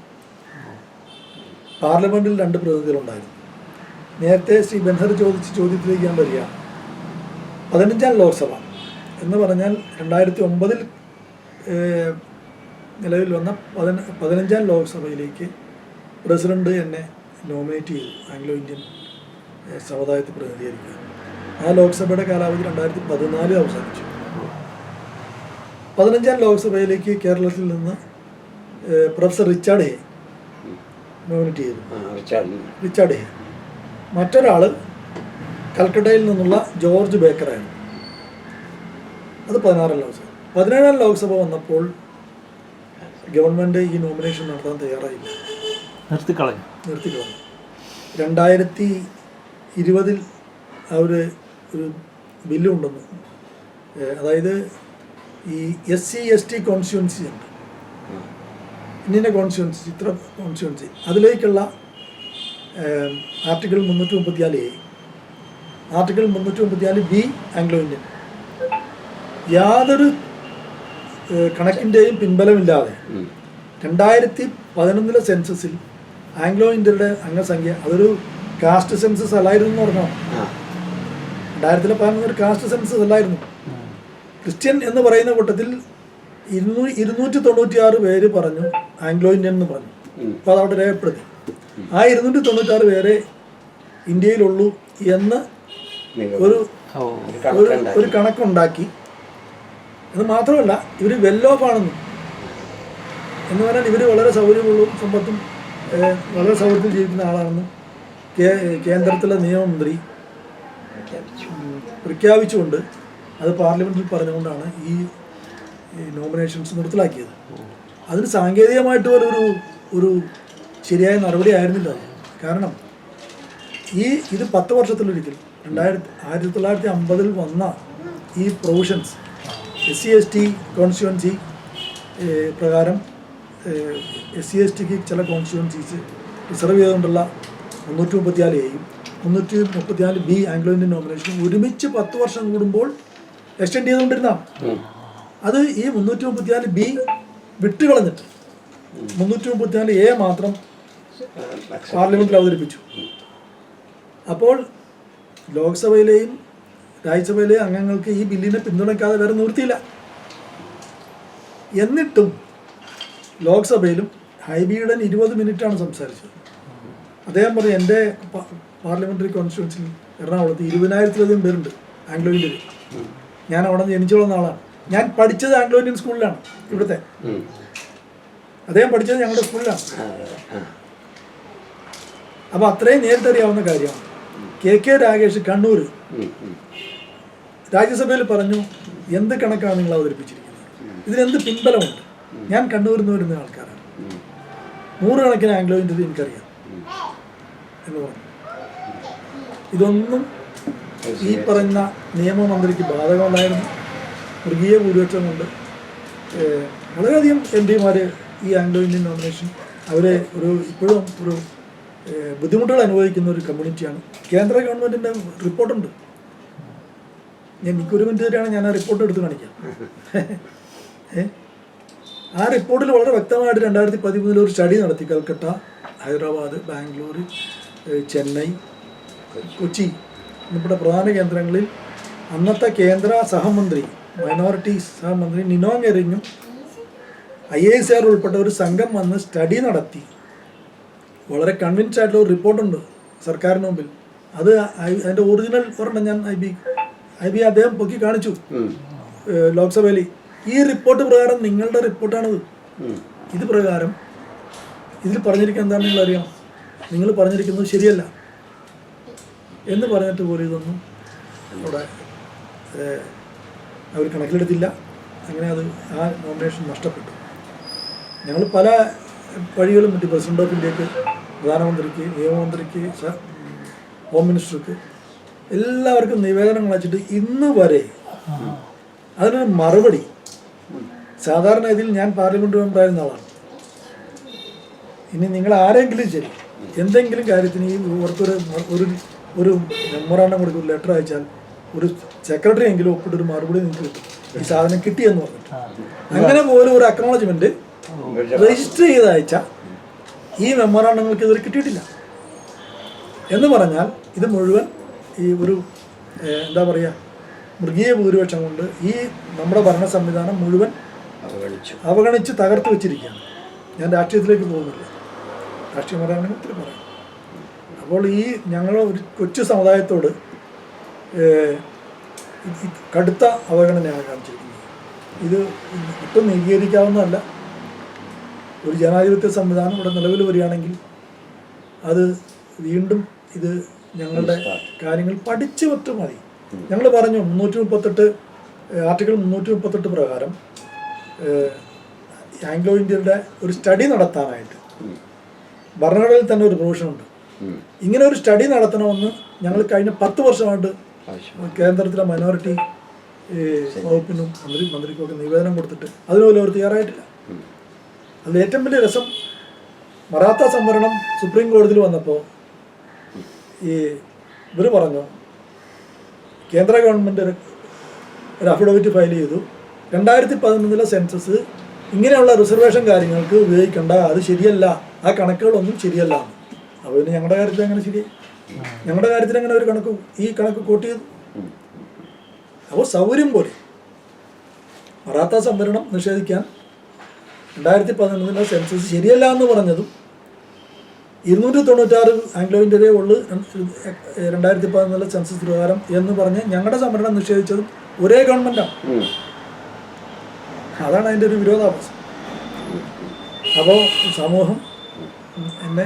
പാർലമെൻറ്റിൽ 2 പ്രതിനിധികളുണ്ടായിരുന്നു. നേരത്തെ ശ്രീ ബെൻഹർ ചോദിച്ച ചോദ്യത്തിലേക്ക് ഞാൻ വരിക. 15ാം ലോക്സഭ എന്ന് പറഞ്ഞാൽ 2009 നിലവിൽ വന്ന 15ാം ലോക്സഭയിലേക്ക് പ്രസിഡന്റ് എന്നെ നോമിനേറ്റ് ചെയ്തു, ആംഗ്ലോ ഇന്ത്യൻ സമുദായത്തെ പ്രതിനിധീകരിക്കുക. ആ ലോക്സഭയുടെ കാലാവധി 2014 അവസാനിച്ചു. 15ാം ലോക്സഭയിലേക്ക് കേരളത്തിൽ നിന്ന് പ്രൊഫസർ റിച്ചാർഡ് ഹേ നോമിനേറ്റ് ചെയ്തു, റിച്ചാർഡ് ഹേ. മറ്റൊരാൾ കൽക്കട്ടയിൽ നിന്നുള്ള ജോർജ് ബേക്കറായിരുന്നു. അത് 16ാം ലോക്സഭ. 17ാം ലോക്സഭ വന്നപ്പോൾ ഗവൺമെൻറ് ഈ നോമിനേഷൻ നടത്താൻ തയ്യാറായില്ല, നിർത്തിക്കളഞ്ഞു. 2020 അവർ ഒരു ബില്ല് കൊണ്ടുവന്നു. അതായത് ഈ SC/ST കോൺസ്റ്റിറ്റ്യുവൻസി ഉണ്ട്, ഇന്ത്യൻ്റെ കോൺസ്റ്റിറ്റ്യുവൻസി, ചിത്ര കോൺസ്റ്റിറ്റ്യുവൻസി, അതിലേക്കുള്ള article 334A, article 334B Anglo Indian, യാതൊരു കണക്കിൻ്റെയും പിൻബലമില്ലാതെ 2011 സെൻസസിൽ ആംഗ്ലോ ഇന്ത്യയുടെ അംഗസംഖ്യ, അതൊരു കാസ്റ്റ് സെൻസസ് അല്ലായിരുന്നു എന്ന് പറഞ്ഞാൽ, 2011 ഒരു കാസ്റ്റ് സെൻസസ് അല്ലായിരുന്നു. ക്രിസ്ത്യൻ എന്ന് പറയുന്ന കൂട്ടത്തിൽ 296 പേര് പറഞ്ഞു ആംഗ്ലോ ഇന്ത്യൻ എന്ന് പറഞ്ഞു. അപ്പോൾ അതവിടെ രേഖപ്പെടുത്തി. ആ 296 പേരെ ഇന്ത്യയിലുള്ളൂ എന്ന് ഒരു കണക്കുണ്ടാക്കി. അത് മാത്രമല്ല, ഇവർ വെൽ ഓഫ് ആണെന്ന് എന്ന് പറഞ്ഞാൽ ഇവർ വളരെ സൗകര്യമുള്ളതും സമ്പത്തും വളരെ സൗകര്യത്തിൽ ജീവിക്കുന്ന ആളാണെന്ന് കേന്ദ്രത്തിലെ നിയമമന്ത്രി പ്രഖ്യാപിച്ചുകൊണ്ട് അത് പാർലമെൻറ്റിൽ പറഞ്ഞുകൊണ്ടാണ് ഈ നോമിനേഷൻസ് നിർത്തലാക്കിയത്. അതിന് സാങ്കേതികമായിട്ട് ഒരു ശരിയായ നടപടി ആയിരുന്നില്ല അത്. കാരണം ഇത് 10 വർഷത്തിലൊരിക്കൽ 1950 വന്ന ഈ പ്രൊവിഷൻസ് SC/ST കോൺസ്റ്റിറ്റ്യുവൻസി പ്രകാരം SC/STക്ക് ചില കോൺസ്റ്റിറ്റ്യുവൻസീസ് റിസർവ് ചെയ്തുകൊണ്ടുള്ള 334A-യും 334B ആംഗ്ലോ ഇന്ത്യൻ നോമിനേഷനും ഒരുമിച്ച് 10 വർഷം കൂടുമ്പോൾ എക്സ്റ്റെൻഡ് ചെയ്തുകൊണ്ടിരുന്നതാണ്. അത് ഈ 334B വിട്ടുകളഞ്ഞിട്ട് 334A മാത്രം പാർലമെൻറ്റിൽ അവതരിപ്പിച്ചു. അപ്പോൾ ലോക്സഭയിലെയും രാജ്യസഭയിലെയും അംഗങ്ങൾക്ക് ഈ ബില്ലിനെ പിന്തുണയ്ക്കാതെ വേറെ നിവൃത്തിയില്ല. എന്നിട്ടും ലോക്സഭയിലും ഹൈബിയുടെ 20 മിനിറ്റാണ് സംസാരിച്ചത്. അദ്ദേഹം പറഞ്ഞു, എൻ്റെ പാർലമെൻ്ററി കോൺസ്റ്റിറ്റ്യുവൻസിയിൽ എറണാകുളത്ത് 20,000-ലധികം പേരുണ്ട് ആംഗ്ലോ ഇന്ത്യയിൽ. ഞാൻ അവിടെ നിന്ന് ജനിച്ചു വളർന്ന ആളാണ്. ഞാൻ പഠിച്ചത് ആംഗ്ലോ ഇന്ത്യൻ സ്കൂളിലാണ് ഇവിടുത്തെ. അദ്ദേഹം പഠിച്ചത് ഞങ്ങളുടെ സ്കൂളിലാണ്. അപ്പോൾ അത്രയും നേരിട്ട് അറിയാവുന്ന കാര്യമാണ്. KK രാഗേഷ് കണ്ണൂർ രാജ്യസഭയിൽ പറഞ്ഞു, എന്ത് കണക്കാണ് നിങ്ങൾ അവതരിപ്പിച്ചിരിക്കുന്നത്, ഇതിനെന്ത് പിൻബലമുണ്ട്? ഞാൻ കണ്ണൂരിൽ നിന്ന് വരുന്ന ആൾക്കാരാണ്, 100 കണക്കിന് ആംഗ്ലോ ഇന്ത്യയിൽ എനിക്കറിയാം എന്ന് പറഞ്ഞു. ഇതൊന്നും ഈ പറഞ്ഞ നിയമമന്ത്രിക്ക് ബാധകമല്ലായിരുന്നു. മൃഗീയ ഭൂരിപക്ഷം കൊണ്ട് വളരെയധികം MP-മാർ ഈ ആംഗ്ലോ ഇന്ത്യൻ നോമിനേഷൻ അവരെ ഇപ്പോഴും ഒരു ബുദ്ധിമുട്ടുകൾ അനുഭവിക്കുന്ന ഒരു കമ്മ്യൂണിറ്റിയാണ്. കേന്ദ്ര ഗവൺമെൻറ്റിൻ്റെ റിപ്പോർട്ടുണ്ട്. എനിക്കൊരു മിനിറ്റ് തന്നെയാണ് ഞാൻ ആ റിപ്പോർട്ട് എടുത്ത് കാണിക്കാം. ആ റിപ്പോർട്ടിൽ വളരെ വ്യക്തമായിട്ട് 2013 ഒരു സ്റ്റഡി നടത്തി. കൽക്കട്ട, ഹൈദരാബാദ്, ബാംഗ്ലൂർ, ചെന്നൈ, കൊച്ചി എന്നിവിടെ പ്രധാന കേന്ദ്രങ്ങളിൽ അന്നത്തെ കേന്ദ്ര സഹമന്ത്രി, മൈനോറിറ്റീസ് സഹമന്ത്രി നിനോങ് എറിഞ്ഞും IASR ഉൾപ്പെട്ട ഒരു സംഘം വന്ന് സ്റ്റഡി നടത്തി. വളരെ കൺവിൻസ് ആയിട്ടുള്ള ഒരു റിപ്പോർട്ടുണ്ട് സർക്കാരിന് മുമ്പിൽ. അത് അതിൻ്റെ ഒറിജിനൽ ഒരെണ്ണം ഞാൻ ഐ ബി അദ്ദേഹം പൊക്കി കാണിച്ചു ലോക്സഭയിൽ. ഈ റിപ്പോർട്ട് പ്രകാരം, നിങ്ങളുടെ റിപ്പോർട്ടാണിത്, ഇത് പ്രകാരം ഇതിൽ പറഞ്ഞിരിക്കുന്നത് എന്താണെന്ന് നിങ്ങൾ അറിയണം, നിങ്ങൾ പറഞ്ഞിരിക്കുന്നത് ശരിയല്ല എന്ന് പറഞ്ഞിട്ട് പോലും ഇതൊന്നും അവിടെ അവർ കണക്കിലെടുത്തില്ല. അങ്ങനെ ആ നോമിനേഷൻ നഷ്ടപ്പെട്ടു. ഞങ്ങൾ പല വഴികളും പറ്റി, പ്രസിഡന്റ് ഓഫ് ഇന്ത്യക്ക്, പ്രധാനമന്ത്രിക്ക്, നിയമമന്ത്രിക്ക്, ഹോം മിനിസ്റ്റർക്ക് എല്ലാവർക്കും നിവേദനങ്ങൾ അയച്ചിട്ട് ഇന്ന് വരെ അതിനൊരു മറുപടി. സാധാരണ ഇതിൽ ഞാൻ പാർലമെൻറ്റ് മെമ്പറായിരുന്ന ആളാണ്. ഇനി നിങ്ങൾ ആരെങ്കിലും ശരി എന്തെങ്കിലും കാര്യത്തിന് ഈ ഒരു മെമ്മോറാണ്ടം കൊടുത്ത് ഒരു ലെറ്റർ അയച്ചാൽ ഒരു സെക്രട്ടറി എങ്കിലും ഒപ്പിട്ട് ഒരു മറുപടി നിങ്ങൾക്ക് കിട്ടും, ഈ സാധനം കിട്ടിയെന്ന് പറഞ്ഞിട്ട്. അങ്ങനെ പോലും ഒരു അക്നോളജ്മെൻറ്റ് രജിസ്റ്റർ ചെയ്ത് അയച്ച ഈ മെമ്മോറാണ്ടങ്ങൾക്ക് ഇതുവരെ കിട്ടിയിട്ടില്ല. എന്ന് പറഞ്ഞാൽ ഇത് മുഴുവൻ ഈ എന്താ പറയുക, മൃഗീയ ഭൂരിപക്ഷം കൊണ്ട് ഈ നമ്മുടെ ഭരണ സംവിധാനം മുഴുവൻ അവഗണിച്ച് തകർത്ത് വെച്ചിരിക്കുകയാണ്. ഞാൻ രാഷ്ട്രീയത്തിലേക്ക് പോകുന്നില്ല, രാഷ്ട്രീയം പറയാണെങ്കിൽ ഒത്തിരി പറയാം. അപ്പോൾ ഞങ്ങൾ ഒരു കൊച്ചു സമുദായത്തോട് കടുത്ത അവഗണനയാണ് കാണിച്ചിരിക്കുന്നത്. ഇത് ഒട്ടും നീതീകരിക്കാവുന്നതല്ല. ഒരു ജനാധിപത്യ സംവിധാനം ഇവിടെ നിലവിൽ വരികയാണെങ്കിൽ അത് വീണ്ടും ഇത് ഞങ്ങളുടെ കാര്യങ്ങൾ പഠിച്ചു വിട്ട് മതി. ഞങ്ങൾ പറഞ്ഞു 338 ആർട്ടിക്കിൾ 338 പ്രകാരം ആംഗ്ലോ ഇന്ത്യയുടെ ഒരു സ്റ്റഡി നടത്താനായിട്ട് ഭരണഘടനയിൽ തന്നെ ഒരു പ്രൊവിഷനുണ്ട്. ഇങ്ങനെ ഒരു സ്റ്റഡി നടത്തണമെന്ന് ഞങ്ങൾ കഴിഞ്ഞ 10 വർഷമായിട്ട് കേന്ദ്രത്തിലെ മൈനോറിറ്റി വകുപ്പിനും മന്ത്രിക്കൊക്കെ നിവേദനം കൊടുത്തിട്ട് അതിനുപോലും അവർ തയ്യാറായിട്ടില്ല. അതിൽ ഏറ്റവും വലിയ രസം, മറാത്ത സംവരണം സുപ്രീം കോടതിയിൽ വന്നപ്പോൾ ഇവർ പറഞ്ഞു, കേന്ദ്ര ഗവൺമെൻറ് ഒരു അഫിഡവിറ്റ് ഫയൽ ചെയ്തു, 2011 സെൻസസ് ഇങ്ങനെയുള്ള റിസർവേഷൻ കാര്യങ്ങൾക്ക് ഉപയോഗിക്കേണ്ട, അത് ശരിയല്ല, ആ കണക്കുകളൊന്നും ശരിയല്ല. അപ്പോൾ പിന്നെ ഞങ്ങളുടെ കാര്യത്തിൽ അങ്ങനെ ശരിയായി, ഞങ്ങളുടെ കാര്യത്തിൽ അങ്ങനെ ഒരു കണക്ക് കോട്ട് ചെയ്തു. അപ്പോൾ സൗകര്യം പോലെ മറാത്ത സംവരണം നിഷേധിക്കാൻ 2011 സെൻസസ് ശരിയല്ല എന്ന് പറഞ്ഞതും 296 ആംഗ്ലോ ഇന്ത്യയിലേ ഉള്ളു 2011 സെൻസസ് പ്രകാരം എന്ന് പറഞ്ഞ് ഞങ്ങളുടെ സംവരണം നിഷേധിച്ചതും ഒരേ ഗവൺമെൻറ്റാണ്. അതാണ് അതിൻ്റെ ഒരു വിരോധാഭാസം. അപ്പോൾ സമൂഹം, എന്നെ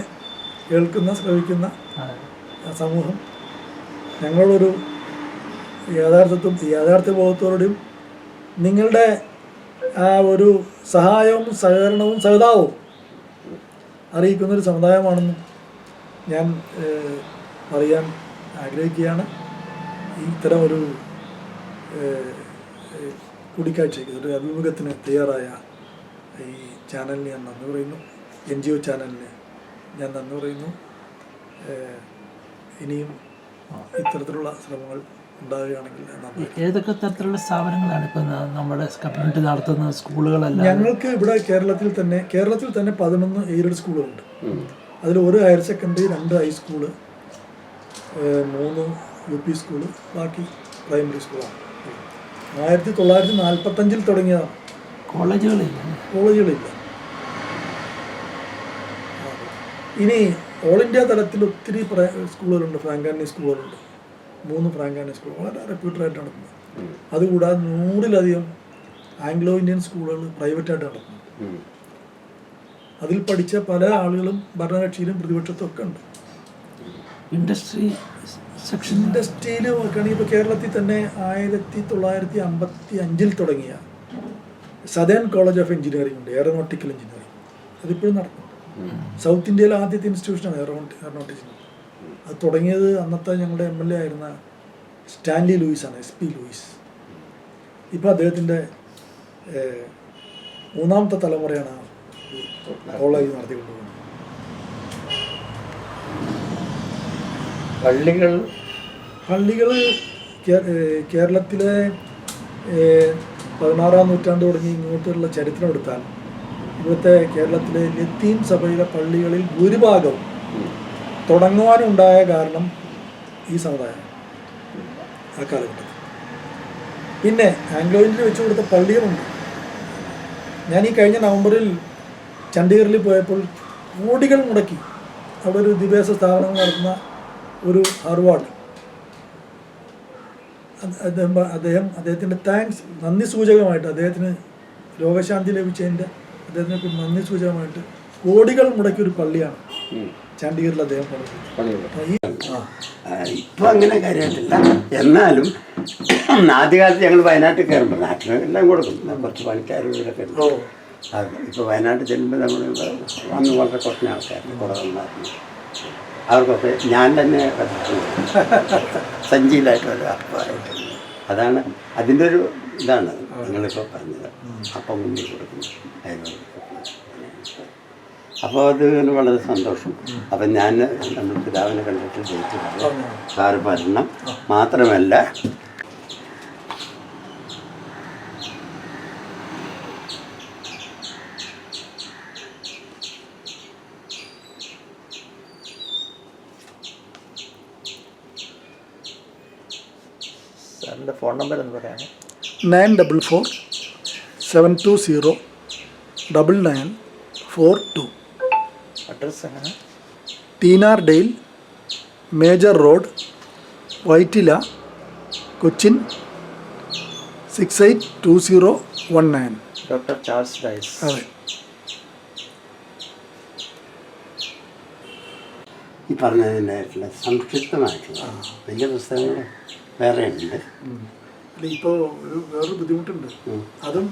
കേൾക്കുന്ന ശ്രവിക്കുന്ന സമൂഹം ഞങ്ങളൊരു യാഥാർത്ഥ്യബോധത്തോടെയും നിങ്ങളുടെ ആ ഒരു സഹായവും സഹകരണവും സഹതാവും അറിയിക്കുന്നൊരു സമുദായമാണെന്നും ഞാൻ അറിയാൻ ആഗ്രഹിക്കുകയാണ്. ഇത്തരം ഒരു കൂടിക്കാഴ്ചയ്ക്ക്, ഒരു അഭിമുഖത്തിന് തയ്യാറായ ഈ ചാനലിന് ഞാൻ നന്ദി പറയുന്നു. NGO ചാനലിന് ഞാൻ നന്ദി പറയുന്നു. ഇനിയും ഇത്തരത്തിലുള്ള ശ്രമങ്ങൾ ഉണ്ടാവുകയാണെങ്കിൽ ഏതൊക്കെ തരത്തിലുള്ള സ്ഥാപനങ്ങളാണ് ഇപ്പം നമ്മുടെ കമ്മ്യൂണിറ്റി നടത്തുന്ന സ്കൂളുകളല്ല? ഞങ്ങൾക്ക് ഇവിടെ കേരളത്തിൽ തന്നെ 11 എയ്ഡഡ് സ്കൂളുകളുണ്ട്. അതിൽ ഒരു higher secondary, 2 high school, 3 UP school, ബാക്കി പ്രൈമറി സ്കൂളാണ്. 1945 തുടങ്ങിയതാണ്. കോളേജുകളില്ല. ഇനി ഓൾ ഇന്ത്യ തലത്തിൽ ഒത്തിരി സ്കൂളുകളുണ്ട്. ഫ്രാങ്കാനി സ്കൂളുകളുണ്ട്, 3 ഫ്രാങ്കാനി സ്കൂൾ വളരെ റെപ്യൂട്ടഡായിട്ട് നടത്തുന്നത്. അതുകൂടാതെ 100-ലധികം ആംഗ്ലോ ഇന്ത്യൻ സ്കൂളുകൾ പ്രൈവറ്റായിട്ട് നടത്തുന്നു. അതിൽ പഠിച്ച പല ആളുകളും ഭരണകക്ഷിയിലും പ്രതിപക്ഷത്തും ഒക്കെ ഉണ്ട്. ഇൻഡസ്ട്രിയിൽ നോക്കുകയാണെങ്കിൽ ഇപ്പോൾ കേരളത്തിൽ തന്നെ 1955 തുടങ്ങിയ സദേൺ കോളേജ് ഓഫ് എഞ്ചിനീയറിംഗ് ഉണ്ട്, എയറോനോട്ടിക്കൽ എഞ്ചിനീയറിംഗ്. അതിപ്പോഴും നടത്തുന്നു. സൗത്ത് ഇന്ത്യയിലെ ആദ്യത്തെ ഇൻസ്റ്റിറ്റ്യൂഷനാണ് എയറോനോട്ടിക്സ്. അത് തുടങ്ങിയത് അന്നത്തെ ഞങ്ങളുടെ MLA ആയിരുന്ന സ്റ്റാൻലി ലൂയിസാണ്, SP ലൂയിസ്. ഇപ്പോൾ അദ്ദേഹത്തിൻ്റെ 3ാമത്തെ തലമുറയാണ് കോളേജ് നടത്തിക്കൊണ്ടുപോകുന്നത്. പള്ളികൾ കേരളത്തിലെ 16-ാം നൂറ്റാണ്ട് തുടങ്ങി ഇങ്ങോട്ടുള്ള ചരിത്രം എടുത്താൽ ഇവിടുത്തെ കേരളത്തിലെ ലത്തീൻ സഭയിലെ പള്ളികളിൽ ഭൂരിഭാഗവും തുടങ്ങുവാനുണ്ടായ കാരണം ഈ സമുദായം ആ കാലഘട്ടത്തിൽ. പിന്നെ ആംഗ്ലോ ഇന്ത്യയിൽ വെച്ച് കൊടുത്ത പള്ളികളുണ്ട്. ഞാൻ ഈ കഴിഞ്ഞ നവംബറിൽ ചണ്ഡീഗറിൽ പോയപ്പോൾ കോടികൾ മുടക്കി അവിടെ ഒരു വിദ്യാഭ്യാസ സ്ഥാപനം നടത്തുന്ന ഒരു ഹാർവാർഡ്, അദ്ദേഹത്തിൻ്റെ താങ്ക്സ്, നന്ദി സൂചകമായിട്ട്, അദ്ദേഹത്തിന് രോഗശാന്തി ലഭിച്ചതിൻ്റെ അദ്ദേഹത്തിന് നന്ദി സൂചകമായിട്ട് കോടികൾ മുടക്കിയ ഒരു പള്ളിയാണ് ചണ്ഡീഗറിൽ അദ്ദേഹം ഇപ്പോൾ അങ്ങനെ കാര്യമായിട്ടില്ല. എന്നാലും ആദ്യകാലത്ത് ഞങ്ങൾ വയനാട്ടിൽ കയറുമ്പോൾ നാട്ടിൽ എല്ലാം കൊടുക്കും, കുറച്ച് പണിക്കാർ ഇവരൊക്കെ ഉണ്ട്. ഇപ്പോൾ വയനാട്ടിൽ ചെല്ലുമ്പോൾ നമ്മൾ വന്ന് വളരെ കുറഞ്ഞ ആൾക്കാരുണ്ട്, കുറേ ഉണ്ടായിരുന്നു. അവർക്കൊക്കെ ഞാൻ തന്നെ സഞ്ചിയിലായിട്ടൊരു അപ്പമായിട്ട്. അതാണ് അതിൻ്റെ ഒരു ഇതാണ് നിങ്ങളിപ്പോൾ പറഞ്ഞത്, അപ്പം മുന്നിൽ കൊടുക്കുന്നു അതിനോട്. അപ്പോൾ അത് വളരെ സന്തോഷം. അപ്പം ഞാൻ നമ്മൾ പിതാവിനെ കണ്ടിട്ട് ജയിച്ചിട്ടുണ്ട്. സാറ് ഭരണം മാത്രമല്ല സാറിൻ്റെ ഫോൺ നമ്പർ എന്ന് പറയാം. 9447209942. അഡ്രസ്സ് എങ്ങനെ? തീനാർഡെയിൽ, major road, Vyttila, Cochin 682019. Doctor Charles Dias. അതെ. ഈ പറഞ്ഞതിനായിട്ടുള്ള സംക്ഷിപ്തമായിട്ടുള്ള വലിയ പുസ്തകങ്ങൾ വേറെ ഉണ്ട്. അല്ല ഇപ്പോൾ വേറൊരു ബുദ്ധിമുട്ടുണ്ട്. അതും